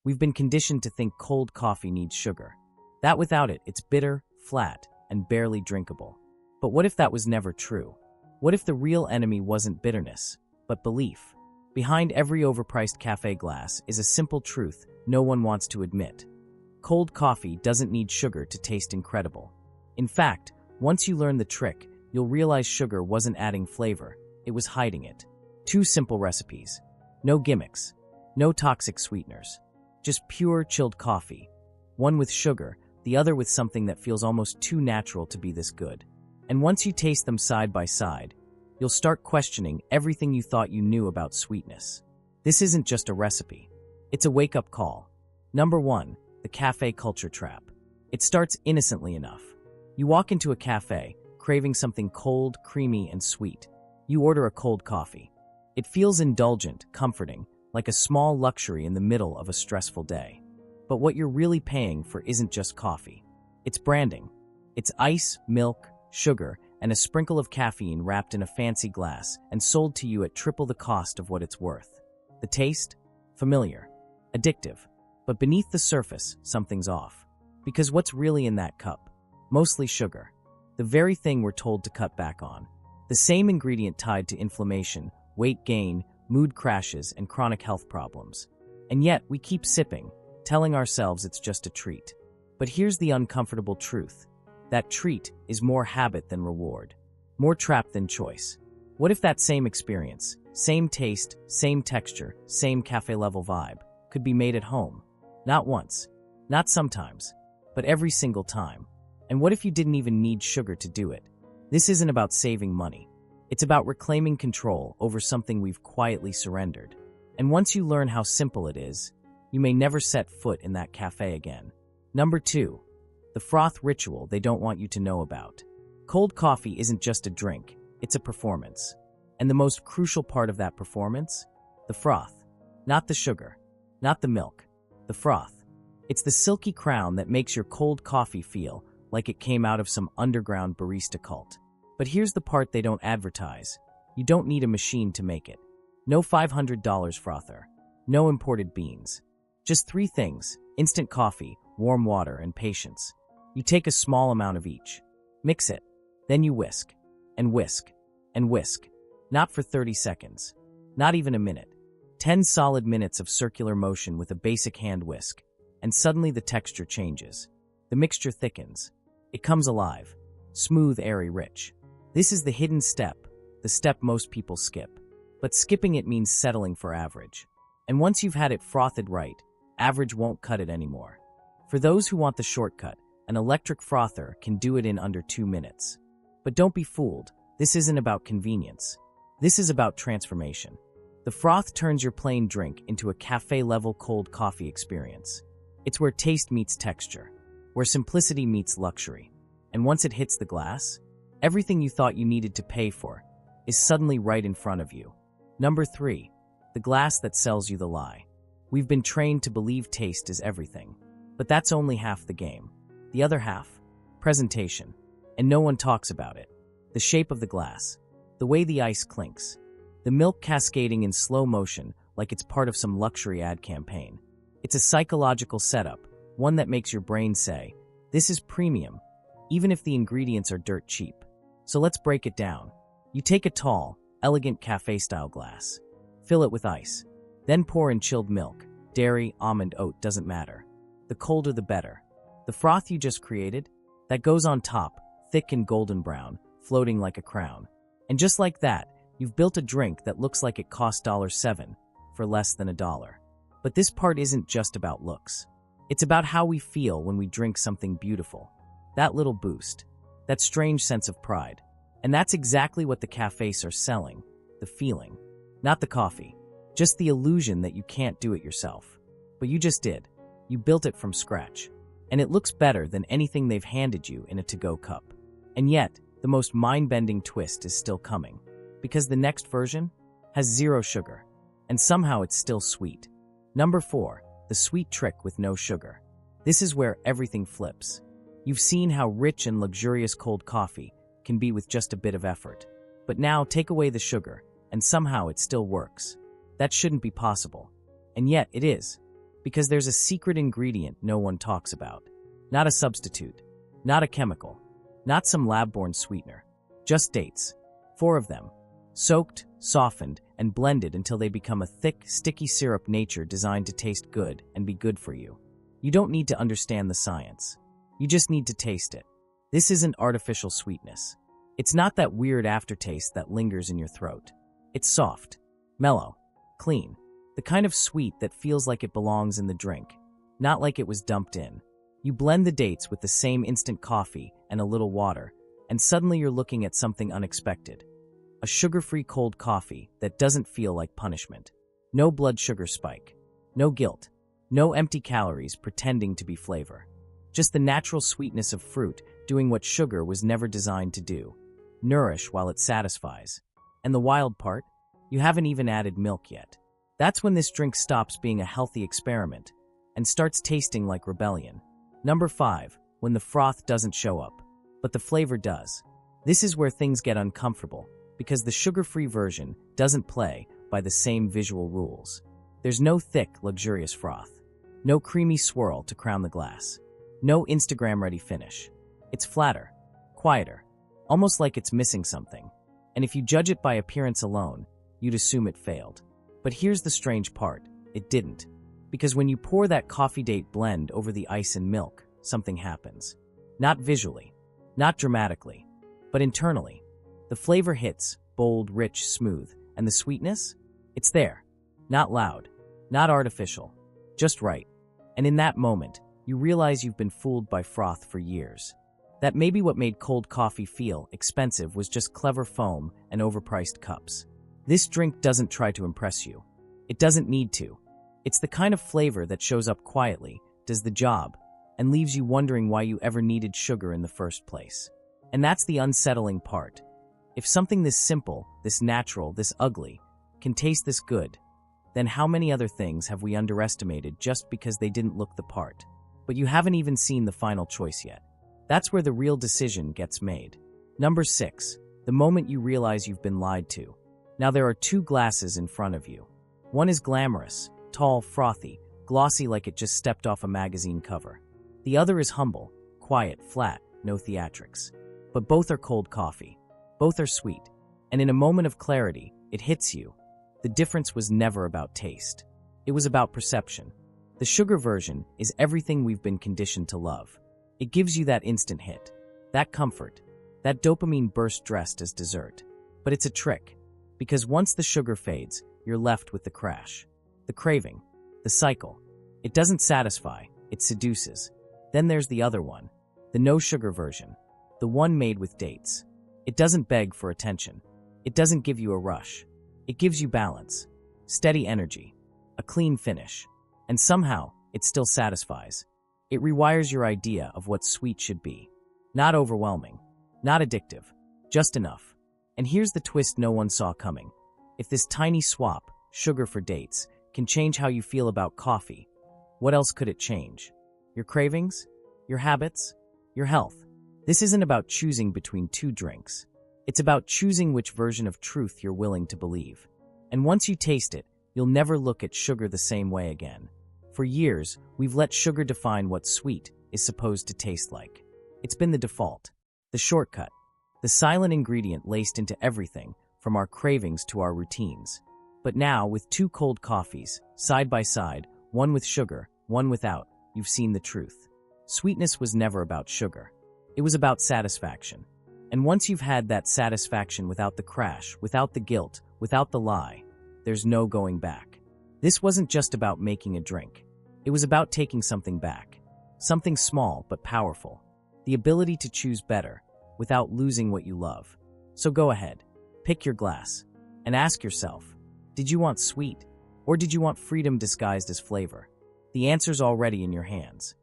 We've been conditioned to think cold coffee needs sugar. That without it, it's bitter, flat, and barely drinkable. But what if that was never true? What if the real enemy wasn't bitterness, but belief? Behind every overpriced cafe glass is a simple truth no one wants to admit. Cold coffee doesn't need sugar to taste incredible. In fact, once you learn the trick, you'll realize sugar wasn't adding flavor, it was hiding it. 2 simple recipes. No gimmicks. No toxic sweeteners. Just pure, chilled coffee. One with sugar, the other with something that feels almost too natural to be this good. And once you taste them side by side, you'll start questioning everything you thought you knew about sweetness. This isn't just a recipe. It's a wake-up call. Number 1, the cafe culture trap. It starts innocently enough. You walk into a cafe, craving something cold, creamy, and sweet. You order a cold coffee. It feels indulgent, comforting, like a small luxury in the middle of a stressful day. But what you're really paying for isn't just coffee. It's branding. It's ice, milk, sugar, and a sprinkle of caffeine wrapped in a fancy glass and sold to you at triple the cost of what it's worth. The taste? Familiar. Addictive. But beneath the surface, something's off. Because what's really in that cup? Mostly sugar. The very thing we're told to cut back on. The same ingredient tied to inflammation, weight gain, mood crashes, and chronic health problems. And yet, we keep sipping, telling ourselves it's just a treat. But here's the uncomfortable truth. That treat is more habit than reward. More trap than choice. What if that same experience, same taste, same texture, same cafe-level vibe, could be made at home? Not once, not sometimes, but every single time. And what if you didn't even need sugar to do it? This isn't about saving money. It's about reclaiming control over something we've quietly surrendered. And once you learn how simple it is, you may never set foot in that cafe again. Number 2, the froth ritual they don't want you to know about. Cold coffee isn't just a drink, it's a performance. And the most crucial part of that performance? The froth. Not the sugar, not the milk, the froth. It's the silky crown that makes your cold coffee feel like it came out of some underground barista cult. But here's the part they don't advertise. You don't need a machine to make it. No $500 frother. No imported beans. Just 3 things: instant coffee, warm water, and patience. You take a small amount of each. Mix it. Then you whisk. And whisk. And whisk. Not for 30 seconds. Not even a minute. 10 solid minutes of circular motion with a basic hand whisk. And suddenly the texture changes. The mixture thickens. It comes alive. Smooth, airy, rich. This is the hidden step, the step most people skip. But skipping it means settling for average. And once you've had it frothed right, average won't cut it anymore. For those who want the shortcut, an electric frother can do it in under 2 minutes. But don't be fooled, this isn't about convenience. This is about transformation. The froth turns your plain drink into a cafe-level cold coffee experience. It's where taste meets texture, where simplicity meets luxury. And once it hits the glass, everything you thought you needed to pay for is suddenly right in front of you. Number 3, the glass that sells you the lie. We've been trained to believe taste is everything. But that's only half the game. The other half, presentation. And no one talks about it. The shape of the glass, the way the ice clinks, the milk cascading in slow motion like it's part of some luxury ad campaign. It's a psychological setup, one that makes your brain say, this is premium, even if the ingredients are dirt cheap. So let's break it down. You take a tall, elegant cafe-style glass. Fill it with ice. Then pour in chilled milk. Dairy, almond, oat, doesn't matter. The colder the better. The froth you just created, that goes on top, thick and golden brown, floating like a crown. And just like that, you've built a drink that looks like it cost $7 for less than $1. But this part isn't just about looks. It's about how we feel when we drink something beautiful. That little boost. That strange sense of pride. And that's exactly what the cafes are selling. The feeling. Not the coffee. Just the illusion that you can't do it yourself. But you just did. You built it from scratch. And it looks better than anything they've handed you in a to-go cup. And yet, the most mind-bending twist is still coming. Because the next version has 0 sugar. And somehow it's still sweet. Number 4, the sweet trick with no sugar. This is where everything flips. You've seen how rich and luxurious cold coffee can be with just a bit of effort. But now take away the sugar, and somehow it still works. That shouldn't be possible. And yet it is. Because there's a secret ingredient no one talks about. Not a substitute, not a chemical, not some lab-born sweetener. Just dates. 4 of them. Soaked, softened, and blended until they become a thick, sticky syrup nature designed to taste good and be good for you. You don't need to understand the science. You just need to taste it. This isn't artificial sweetness. It's not that weird aftertaste that lingers in your throat. It's soft, mellow, clean. The kind of sweet that feels like it belongs in the drink, not like it was dumped in. You blend the dates with the same instant coffee and a little water, and suddenly you're looking at something unexpected. A sugar-free cold coffee that doesn't feel like punishment. No blood sugar spike. No guilt. No empty calories pretending to be flavor. Just the natural sweetness of fruit doing what sugar was never designed to do. Nourish while it satisfies. And the wild part? You haven't even added milk yet. That's when this drink stops being a healthy experiment and starts tasting like rebellion. Number 5, when the froth doesn't show up, but the flavor does. This is where things get uncomfortable, because the sugar-free version doesn't play by the same visual rules. There's no thick, luxurious froth. No creamy swirl to crown the glass. No Instagram-ready finish. It's flatter, quieter, almost like it's missing something. And if you judge it by appearance alone, you'd assume it failed. But here's the strange part. It didn't. Because when you pour that coffee date blend over the ice and milk, something happens. Not visually, not dramatically, but internally. The flavor hits, bold, rich, smooth, and the sweetness? It's there. Not loud, not artificial, just right. And in that moment, you realize you've been fooled by froth for years. That maybe what made cold coffee feel expensive was just clever foam and overpriced cups. This drink doesn't try to impress you. It doesn't need to. It's the kind of flavor that shows up quietly, does the job, and leaves you wondering why you ever needed sugar in the first place. And that's the unsettling part. If something this simple, this natural, this ugly, can taste this good, then how many other things have we underestimated just because they didn't look the part? But you haven't even seen the final choice yet. That's where the real decision gets made. Number 6, the moment you realize you've been lied to. Now there are 2 glasses in front of you. One is glamorous, tall, frothy, glossy like it just stepped off a magazine cover. The other is humble, quiet, flat, no theatrics. But both are cold coffee. Both are sweet. And in a moment of clarity, it hits you. The difference was never about taste. It was about perception. The sugar version is everything we've been conditioned to love. It gives you that instant hit, that comfort, that dopamine burst dressed as dessert. But it's a trick, because once the sugar fades, you're left with the crash. The craving, the cycle. It doesn't satisfy, it seduces. Then there's the other one, the no-sugar version, the one made with dates. It doesn't beg for attention. It doesn't give you a rush. It gives you balance, steady energy, a clean finish. And somehow, it still satisfies. It rewires your idea of what sweet should be. Not overwhelming, not addictive, just enough. And here's the twist no one saw coming. If this tiny swap, sugar for dates, can change how you feel about coffee, what else could it change? Your cravings? Your habits? Your health? This isn't about choosing between 2 drinks. It's about choosing which version of truth you're willing to believe. And once you taste it, you'll never look at sugar the same way again. For years, we've let sugar define what sweet is supposed to taste like. It's been the default, the shortcut, the silent ingredient laced into everything, from our cravings to our routines. But now, with 2 cold coffees, side by side, one with sugar, one without, you've seen the truth. Sweetness was never about sugar. It was about satisfaction. And once you've had that satisfaction without the crash, without the guilt, without the lie, there's no going back. This wasn't just about making a drink. It was about taking something back. Something small but powerful. The ability to choose better without losing what you love. So go ahead, pick your glass, and ask yourself, did you want sweet, or did you want freedom disguised as flavor? The answer's already in your hands.